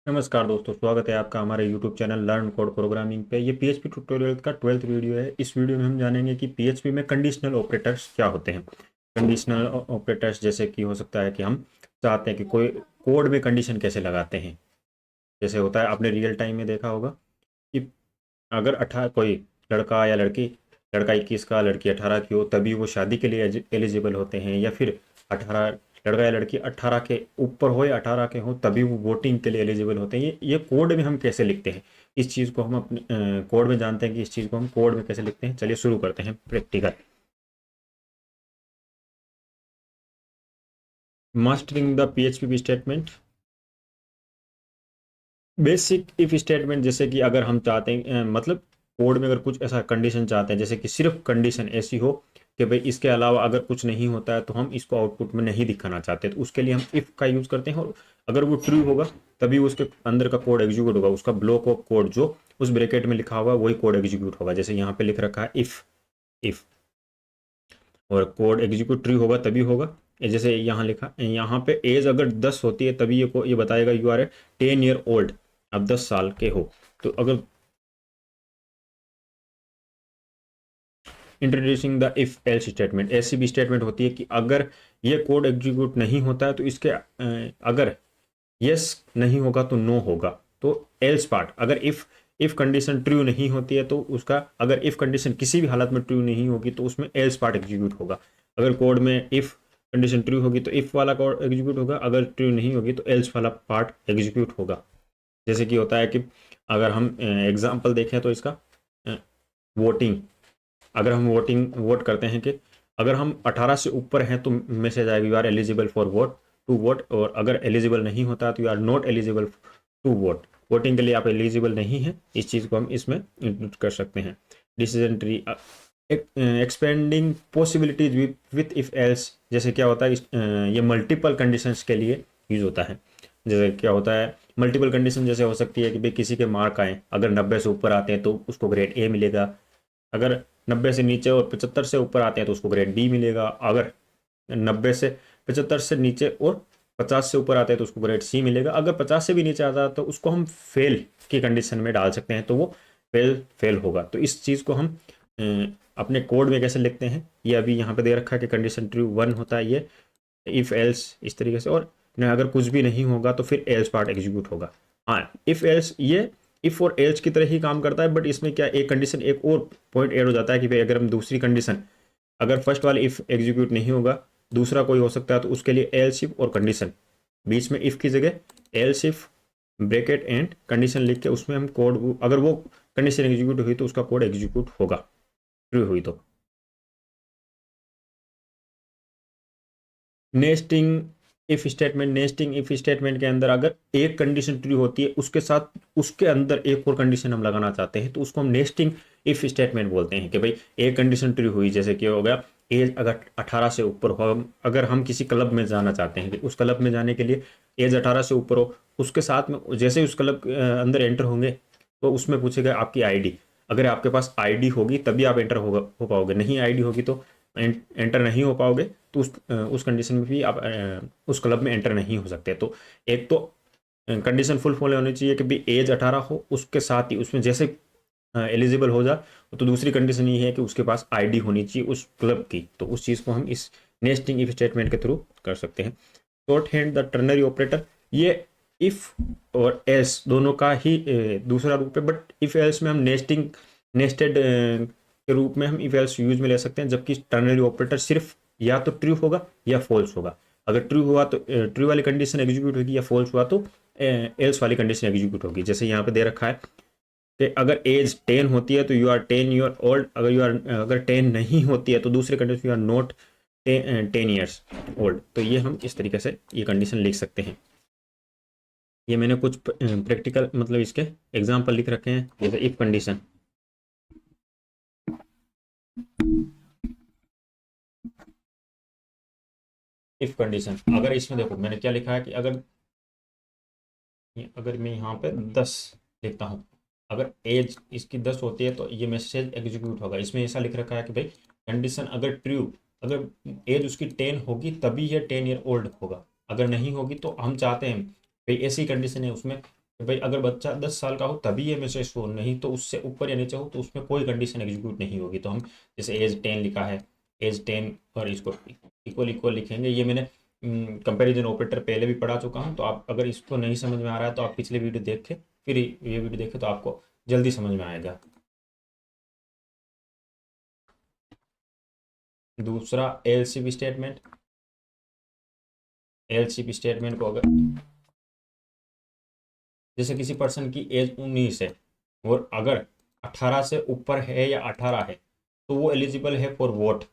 नमस्कार दोस्तों, स्वागत है आपका हमारे YouTube channel learn code programming पे। ये PHP ट्यूटोरियल का 12th वीडियो है। इस वीडियो में हम जानेंगे कि PHP में कंडीशनल ऑपरेटर्स क्या होते हैं। कंडीशनल ऑपरेटर्स जैसे कि हो सकता है कि हम चाहते हैं कि कोई कोड में कंडीशन कैसे लगाते हैं। जैसे होता है, आपने रियल टाइम में देखा होगा कि अगर 18 कोई लड़का या लड़की, लड़का 21 का लड़की 18 की हो तभी वो शादी के लिए एलिजिबल होते हैं, या फिर 18 लड़का या लड़की 18 के ऊपर हो या 18 के हो तभी वो वोटिंग के लिए एलिजिबल होते हैं। ये कोड में हम कैसे लिखते हैं, इस चीज़ को हम अपने कोड में जानते हैं कि इस चीज़ को हम कोड में कैसे लिखते हैं। चलिए शुरू करते हैं practical. Mastering the PHP statement. Basic if statement, जैसे कि अगर हम चाहते हैं मतलब कोड में अगर कुछ ऐसा कंडीशन चाहते हैं, जैसे कि सिर्फ कंडीशन ऐसी हो कि भाई इसके अलावा अगर कुछ नहीं होता है तो हम इसको आउटपुट में नहीं दिखाना चाहते, तो उसके लिए हम इफ का यूज़ करते हैं। और अगर वो ट्रू होगा तभी उसके अंदर का कोड एग्जीक्यूट होगा, उसका ब्लॉक ऑफ कोड जो उस ब्रैकेट में लिखा हुआ है वही कोड एग्जीक्यूट होगा। जैसे यहाँ पे लिख रखा है इफ और कोड एग्जीक्यूट ट्रू होगा तभी होगा। जैसे यहाँ लिखा, यहाँ पे एज अगर 10 होती है तभी ये बताएगा you are a 10 year old, अब 10 साल के हो। तो अगर introducing the if else statement, ऐसी भी स्टेटमेंट होती है कि अगर ये कोड एग्जीक्यूट नहीं होता है तो इसके अगर यस नहीं होगा तो नो होगा। तो एल्स पार्ट, अगर इफ कंडीशन ट्रू नहीं होती है तो उसका, अगर इफ कंडीशन किसी भी हालत में ट्रू नहीं होगी तो उसमें एल्स पार्ट एग्जीक्यूट होगा। अगर कोड में इफ कंडीशन ट्रू होगी तो इफ वाला कोड एग्जीक्यूट होगा, अगर ट्रू नहीं होगी तो एल्स वाला पार्ट एग्जीक्यूट होगा। जैसे कि होता है कि अगर हम एग्जाम्पल देखें तो इसका वोटिंग, अगर हम वोट करते हैं कि अगर हम 18 से ऊपर हैं तो मैसेज आएगा you are eligible for vote to vote, और अगर एलिजिबल नहीं होता तो you are not eligible to vote, voting के लिए आप एलिजिबल नहीं हैं। इस चीज़ को हम इसमें इंक्लूड कर सकते हैं। Decision tree, expanding possibilities with if else, जैसे क्या होता है ये मल्टीपल कंडीशंस के लिए यूज होता है। जैसे क्या होता है, मल्टीपल कंडीशन जैसे हो सकती है कि भाई किसी के मार्क आए, अगर 90 से ऊपर आते हैं तो उसको ग्रेड ए मिलेगा, अगर 90 से नीचे और 75 से ऊपर आते हैं तो उसको ग्रेड बी मिलेगा, अगर 90 से 75 से नीचे और 50 से ऊपर आते हैं तो उसको ग्रेड सी मिलेगा, अगर 50 से भी नीचे आता है तो उसको हम फेल की कंडीशन में डाल सकते हैं, तो वो फेल होगा। तो इस चीज़ को हम अपने कोड में कैसे लिखते हैं, ये अभी यहाँ पे दे रखा है कि कंडीशन ट्रू 1 होता है ये इफ एल्स इस तरीके से, और अगर कुछ भी नहीं होगा तो फिर एल्स पार्ट एग्जीक्यूट होगा। हाँ, इफ एल्स ये इफ और एल्स की तरह ही काम करता है, बट इसमें क्या एक कंडीशन, एक और पॉइंट ऐड हो जाता है कि भाई अगर हम दूसरी कंडीशन, अगर फर्स्ट वाले इफ एग्जीक्यूट नहीं होगा, दूसरा कोई हो सकता है, तो उसके लिए एल्स इफ और कंडीशन, बीच में इफ की जगह else if bracket and condition लिख के उसमें हम कोड, अगर वो कंडीशन एग्जीक्यूट हुई तो उसका कोड एग्जीक्यूट होगा, ट्रू हुई तो। Nesting if statement, nesting if statement के अंदर अगर एक कंडीशन ट्रू होती है उसके साथ उसके अंदर एक और कंडीशन हम लगाना चाहते हैं तो उसको हम नेस्टिंग इफ स्टेटमेंट बोलते हैं। कि भाई एक कंडीशन ट्रू हुई, जैसे कि हो गया एज अगर 18 से ऊपर हो, अगर हम किसी क्लब में जाना चाहते हैं कि उस क्लब में जाने के लिए एज 18 से ऊपर हो, उसके साथ में जैसे ही उस क्लब के अंदर एंटर होंगे तो उसमें पूछेगा आपकी आईडी, अगर आपके पास आईडी होगी तभी आप एंटर हो पाओगे, नहीं आईडी होगी तो एंटर नहीं हो पाओगे। तो उस कंडीशन में भी आप उस क्लब में एंटर नहीं हो सकते। तो एक तो कंडीशन फुल होनी चाहिए कि भाई एज 18 हो, उसके साथ ही उसमें जैसे एलिजिबल हो जा, तो दूसरी कंडीशन ये है कि उसके पास आईडी होनी चाहिए उस क्लब की। तो उस चीज़ को हम इस नेस्टिंग इफ स्टेटमेंट के थ्रू कर सकते हैं। Short hand the ternary operator, ये इफ और एल्स दोनों का ही दूसरा रूप है, बट इफ एल्स में हम नेस्टेड के रूप में हम इफ एल्स यूज में ले सकते हैं, जबकि टर्नरी ऑपरेटर सिर्फ या तो ट्रू होगा या फॉल्स होगा। अगर ट्रू हुआ तो ट्रू वाली कंडीशन एग्जीक्यूट होगी, या फॉल्स हुआ तो एल्स वाली कंडीशन एग्जीक्यूट होगी। जैसे यहाँ पे दे रखा है कि अगर एज 10 होती है तो यू आर 10 ईयर ओल्ड, अगर 10 नहीं होती है तो दूसरे condition you are not 10 years old. तो ये हम इस तरीके से ये कंडीशन लिख सकते हैं। ये मैंने कुछ प्रैक्टिकल मतलब इसके एग्जाम्पल लिख रखे हैं, जैसे इफ कंडीशन, इफ कंडीशन अगर इसमें देखो मैंने क्या लिखा है कि अगर मैं यहाँ पे 10 लिखता हूँ, अगर एज इसकी 10 होती है तो ये मैसेज एग्जीक्यूट होगा। इसमें ऐसा लिख रखा है कि भाई कंडीशन अगर ट्रू, अगर एज उसकी 10 होगी तभी ये 10 ईयर ओल्ड होगा, अगर नहीं होगी तो हम चाहते हैं भाई ऐसी कंडीशन है उसमें कि भाई अगर बच्चा 10 साल का हो तभी ये मैसेज शो, नहीं तो उससे ऊपर या नीचे हो तो उसमें कोई कंडीशन एग्जीक्यूट नहीं होगी। तो हम जैसे एज 10 लिखा है, एज 10 और इसको इक्वल इक्वल लिखेंगे। ये मैंने कंपैरिजन ऑपरेटर पहले भी पढ़ा चुका हूँ, तो आप अगर इसको नहीं समझ में आ रहा है तो आप पिछले वीडियो देख के फिर ये वीडियो देखें तो आपको जल्दी समझ में आएगा। दूसरा एलसीबी स्टेटमेंट। एलसीबी स्टेटमेंट को अगर जैसे किसी पर्सन की एज 19 है और अगर 18 से ऊपर है या 18 है तो वो एलिजिबल है फॉर वोट।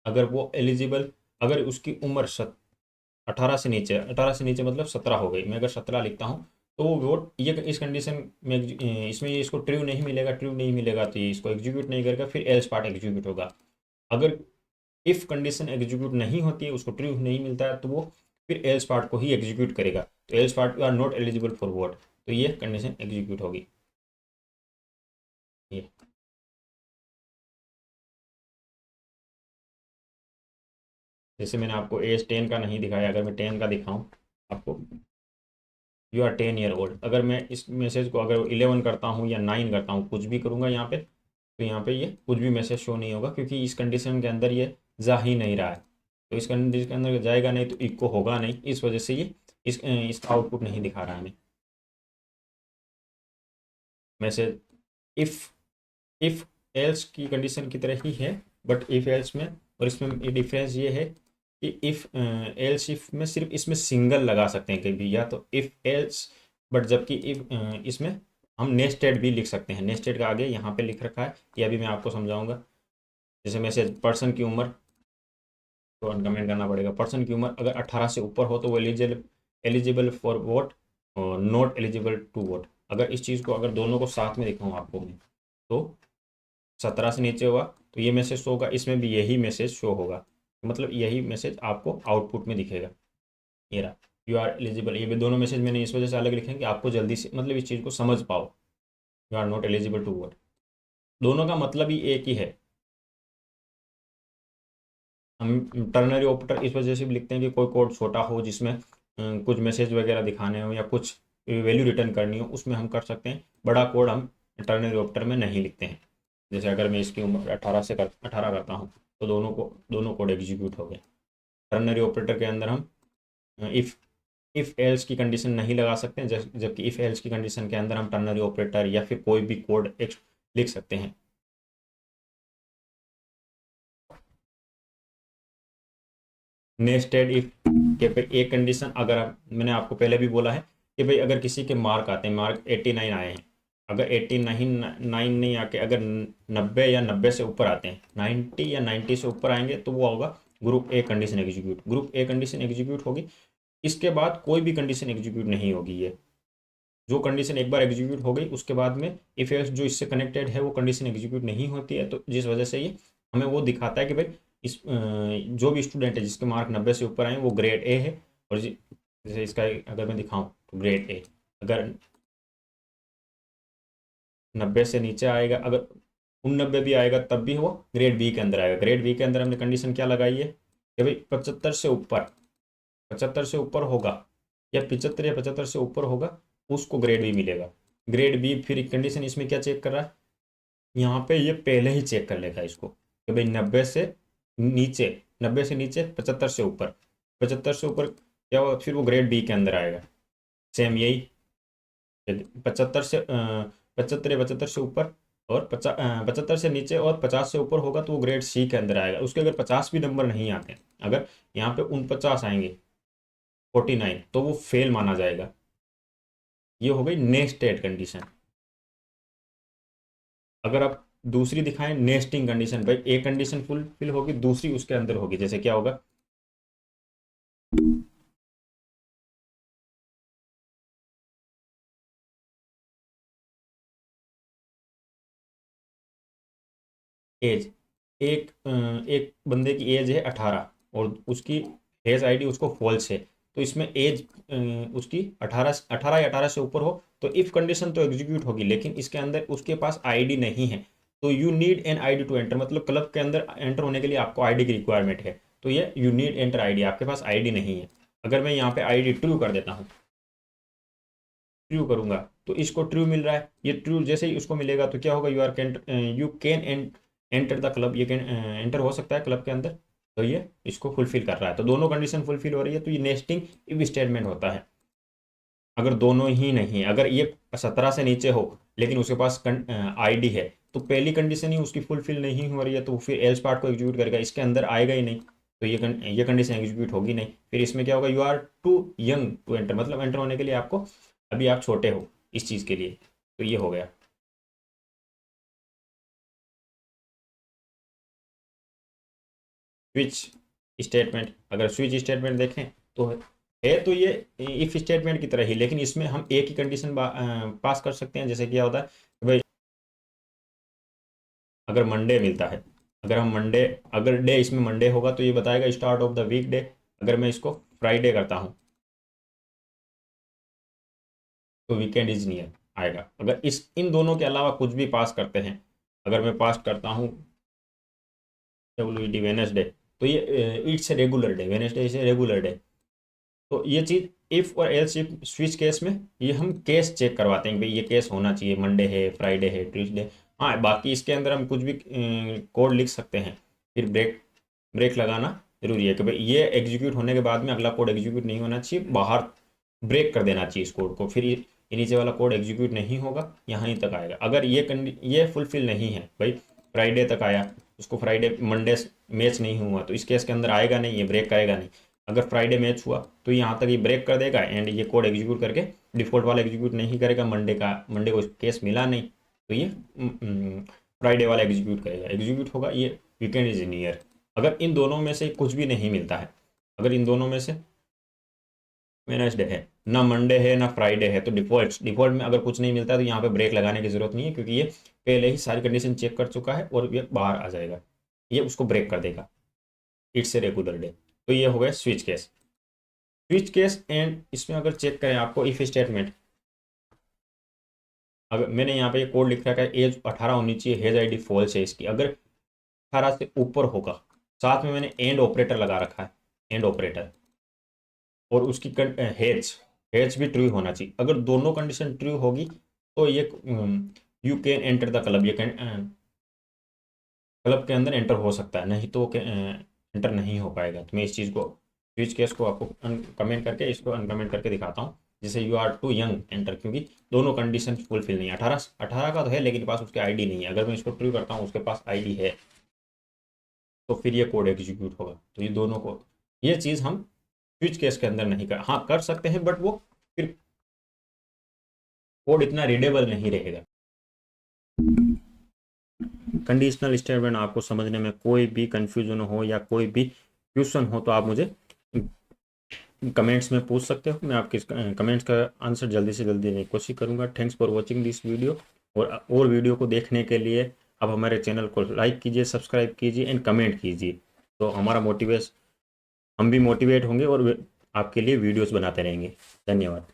अगर वो एलिजिबल, अगर उसकी उम्र 18 से नीचे, 18 से नीचे मतलब 17 हो गई, मैं अगर 17 लिखता हूँ तो वो वोट, ये इस कंडीशन में इसमें ये इसको ट्रू नहीं मिलेगा, ट्रू नहीं मिलेगा तो ये इसको एग्जीक्यूट नहीं करेगा, फिर एल्स पार्ट एग्जीक्यूट होगा। अगर इफ कंडीशन एग्जीक्यूट नहीं होती है, उसको ट्रू नहीं मिलता है, तो वो फिर एल्स पार्ट को ही एग्जीक्यूट करेगा। तो else part you are not eligible for vote, तो ये कंडीशन एग्जीक्यूट होगी। ये जैसे मैंने आपको एज 10 का नहीं दिखाया, अगर मैं 10 का दिखाऊं आपको, यू आर 10 ईयर ओल्ड, अगर मैं इस मैसेज को अगर 11 करता हूँ या 9 करता हूँ, कुछ भी करूँगा यहाँ पे, तो यहाँ पे ये कुछ भी मैसेज शो नहीं होगा, क्योंकि इस कंडीशन के अंदर ये जा ही नहीं रहा है। तो इस कंडीशन के अंदर जाएगा नहीं तो इको होगा नहीं, इस वजह से ये इसका आउटपुट नहीं दिखा रहा है हमें मैसेज। इफ इफ एल्स की कंडीशन की तरह ही है, बट इफ एल्स में और इसमें ये डिफरेंस ये है कि इफ एल्स इफ में सिर्फ इसमें सिंगल लगा सकते हैं कभी, या तो इफ एल्स, बट जबकि इफ इसमें हम नेस्टेड भी लिख सकते हैं। नेस्टेड का आगे यहाँ पे लिख रखा है, ये अभी मैं आपको समझाऊंगा। जैसे मैसेज पर्सन की उम्र, तो कमेंट करना पड़ेगा, पर्सन की उम्र अगर 18 से ऊपर हो तो वो एलिजिबल एलिजिबल फॉर वोट और नॉट एलिजिबल टू वोट। अगर इस चीज़ को अगर दोनों को साथ में दिखाऊँ आपको मैं, तो 17 से नीचे हुआ तो ये मैसेज शो होगा, इसमें भी यही मैसेज शो होगा, मतलब यही मैसेज आपको आउटपुट में दिखेगा। ये रहा, यू आर एलिजिबल। ये भी दोनों मैसेज मैंने इस वजह से अलग लिखे हैं कि आपको जल्दी से मतलब इस चीज़ को समझ पाओ। You are not eligible to vote, दोनों का मतलब ही एक ही है। हम टर्नरी ऑपरेटर इस वजह से भी लिखते हैं कि कोई कोड छोटा हो जिसमें कुछ मैसेज वगैरह दिखाने हो या कुछ वैल्यू रिटर्न करनी हो, उसमें हम कर सकते हैं। बड़ा कोड हम टर्नरी ऑपरेटर में नहीं लिखते हैं। जैसे अगर मैं इसकी उम्र 18 करता हूँ तो दोनों कोड एग्जीक्यूट हो गए। टर्नरी ऑपरेटर के अंदर हम इफ़ इफ़ एल्स की कंडीशन नहीं लगा सकते हैं, जबकि इफ़ एल्स की कंडीशन के अंदर हम टर्नरी ऑपरेटर या फिर कोई भी कोड लिख सकते हैं। नेस्टेड इफ के पे एक कंडीशन, अगर मैंने आपको पहले भी बोला है कि भाई अगर किसी के मार्क आते हैं, मार्क 89 आए हैं, अगर 89 नहीं आके अगर 90 या 90 से ऊपर आते हैं, 90 या 90 से ऊपर आएंगे तो वो होगा group a condition execute. Group a condition execute होगी, इसके बाद कोई भी कंडीशन एग्जीक्यूट नहीं होगी। ये जो कंडीशन एक बार एग्जीक्यूट हो गई उसके बाद में इफ एल्स जो इससे कनेक्टेड है वो कंडीशन एग्जीक्यूट नहीं होती है, तो जिस वजह से ये हमें वो दिखाता है कि भाई इस जो भी स्टूडेंट है जिसके मार्क 90 से ऊपर आए वो ग्रेड ए है। और जैसे इसका अगर मैं दिखाऊं तो ग्रेड ए, अगर 90 से नीचे आएगा, अगर 89 भी आएगा तब भी वो ग्रेड बी के अंदर आएगा। ग्रेड बी के अंदर हमने कंडीशन क्या लगाई है कि भाई 75 से ऊपर होगा या 75 या 75 से ऊपर होगा, उसको ग्रेड बी मिलेगा। ग्रेड बी फिर एक कंडीशन इसमें क्या चेक कर रहा है, यहाँ पे ये पहले ही चेक कर लेगा इसको कि भाई 90 से नीचे, 90 से नीचे, 75 से ऊपर, 75 से ऊपर क्या हुआ, फिर वो ग्रेड बी के अंदर आएगा। सेम यही 75 से 75 या 75 से ऊपर और 75 से नीचे और 50 से ऊपर होगा तो वो ग्रेड सी के अंदर आएगा। उसके अगर 50 भी नंबर नहीं आते, अगर यहाँ पे 49 आएंगे, 49, तो वो फेल माना जाएगा। ये हो गई नेस्टेड कंडीशन। अगर आप दूसरी दिखाएं नेस्टिंग कंडीशन, भाई एक कंडीशन फुलफिल होगी दूसरी उसके अंदर होगी, जैसे क्या होगा, एज, एक बंदे की एज है 18 और उसकी एज आईडी उसको फॉल्स है, तो इसमें एज उसकी 18 या 18 से ऊपर हो तो इफ कंडीशन तो एग्जीक्यूट होगी, लेकिन इसके अंदर उसके पास आईडी नहीं है, तो you need an ID to enter, मतलब क्लब के अंदर एंटर होने के लिए आपको आईडी की रिक्वायरमेंट है। तो ये यू नीड एंटर आईडी, आपके पास आईडी नहीं है। अगर मैं यहाँ पे आईडी ट्रू कर देता हूँ, ट्रू करूंगा तो इसको ट्रू मिल रहा है। ये ट्रू जैसे ही उसको मिलेगा तो क्या होगा, you can enter the club, ये कैन एंटर हो सकता है क्लब के अंदर, तो ये इसको फुलफिल कर रहा है। तो दोनों कंडीशन फुलफिल हो रही है, तो ये नेस्टिंग इफ स्टेटमेंट होता है। अगर दोनों ही नहीं, अगर ये 17 से नीचे हो लेकिन उसके पास आईडी है, तो पहली कंडीशन ही उसकी फुलफिल नहीं हो रही है, तो फिर एल्स पार्ट को एग्जीक्यूट करेगा, इसके अंदर आएगा ही नहीं, तो ये कंडीशन एग्जीक्यूट होगी नहीं। फिर इसमें क्या होगा, you are too young to enter, मतलब एंटर होने के लिए आपको अभी आप छोटे हो इस चीज़ के लिए, तो ये हो गया। स्विच स्टेटमेंट, अगर स्विच स्टेटमेंट देखें तो है तो ये इफ स्टेटमेंट की तरह ही, लेकिन इसमें हम एक ही कंडीशन पास कर सकते हैं। जैसे क्या होता है कि भाई अगर मंडे मिलता है, अगर हम मंडे, अगर डे इसमें मंडे होगा तो ये बताएगा start of the week day. अगर मैं इसको फ्राइडे करता हूँ तो वीकेंड इज नियर आएगा। अगर इस इन दोनों के अलावा कुछ भी पास करते हैं, अगर मैं पास करता हूँ WD वेनेसडे, तो ये it's a regular day, Wednesday is a regular day. तो ये चीज़ इफ और एल्स इफ स्विच केस में ये हम केस चेक करवाते हैं कि भाई ये केस होना चाहिए, मंडे है, फ्राइडे है, ट्यूसडे। हाँ, बाकी इसके अंदर हम कुछ भी कोड लिख सकते हैं। फिर ब्रेक ब्रेक लगाना जरूरी है कि भाई ये एग्जीक्यूट होने के बाद में अगला कोड एग्जीक्यूट नहीं होना चाहिए, बाहर ब्रेक कर देना चाहिए इस कोड को, फिर ये नीचे वाला कोड एग्जीक्यूट नहीं होगा, यहाँ ही तक आएगा। अगर ये फुलफिल नहीं है, भाई फ्राइडे तक आया, उसको फ्राइडे मंडे मैच नहीं हुआ, तो इस केस के अंदर आएगा नहीं, ये ब्रेक करेगा नहीं। अगर फ्राइडे मैच हुआ तो यहाँ तक ये ब्रेक कर देगा एंड ये कोड एग्जीक्यूट करके डिफॉल्ट वाला एग्जीक्यूट नहीं करेगा, मंडे को केस मिला नहीं, तो ये फ्राइडे वाला एग्जीक्यूट करेगा, एग्जीक्यूट होगा, ये वीकेंड इज नियर। अगर इन दोनों में से कुछ भी नहीं मिलता है, अगर इन दोनों में से वेडनेसडे है, ना मंडे है, ना फ्राइडे है, तो डिफॉल्ट में अगर कुछ नहीं मिलता है तो यहाँ पे ब्रेक लगाने की जरूरत नहीं है, क्योंकि ये पहले ही सारी कंडीशन चेक कर चुका है और ये बाहर आ जाएगा, ये उसको ब्रेक कर देगा, इट्स ए रेगुलर डे। तो ये हो गया switch case. Switch case and इसमें अगर चेक करें आपको इफ स्टेटमेंट, अगर मैंने यहाँ पे ये कोड लिख रखा है एज 18 होनी चाहिए, हेज आईडी फॉल्स है इसकी, अगर 18 से ऊपर होगा, साथ में मैंने एंड ऑपरेटर लगा रखा है, एंड ऑपरेटर, और उसकी हेज हेज भी ट्रू होना चाहिए। अगर दोनों कंडीशन ट्रू होगी तो ये you can enter the club, ये क्लब के अंदर एंटर हो सकता है, नहीं तो एंटर नहीं हो पाएगा। तो मैं इस चीज़ को स्विच केस को आपको कमेंट करके इसको अनकमेंट करके दिखाता हूँ। जैसे you are too young enter, क्योंकि दोनों कंडीशन फुलफिल नहीं है, 18 का तो है लेकिन पास उसके आईडी नहीं है। अगर मैं इसको ट्रू करता हूँ उसके पास आईडी है, तो फिर ये कोड एग्जीक्यूट होगा। तो ये दोनों को, ये चीज़ हम स्विच केस के अंदर नहीं कर, हाँ कर सकते हैं, बट वो फिर कोड इतना रीडेबल नहीं रहेगा। कंडीशनल स्टेटमेंट आपको समझने में कोई भी कंफ्यूजन हो या कोई भी क्वेश्चन हो तो आप मुझे कमेंट्स में पूछ सकते हो, मैं आपके कमेंट्स का आंसर जल्दी से जल्दी देने की कोशिश करूंगा। Thanks for watching this video, और वीडियो को देखने के लिए आप हमारे चैनल को लाइक कीजिए, सब्सक्राइब कीजिए एंड कमेंट कीजिए, तो हमारा मोटिवेशन, हम भी मोटिवेट होंगे और आपके लिए वीडियोस बनाते रहेंगे। धन्यवाद।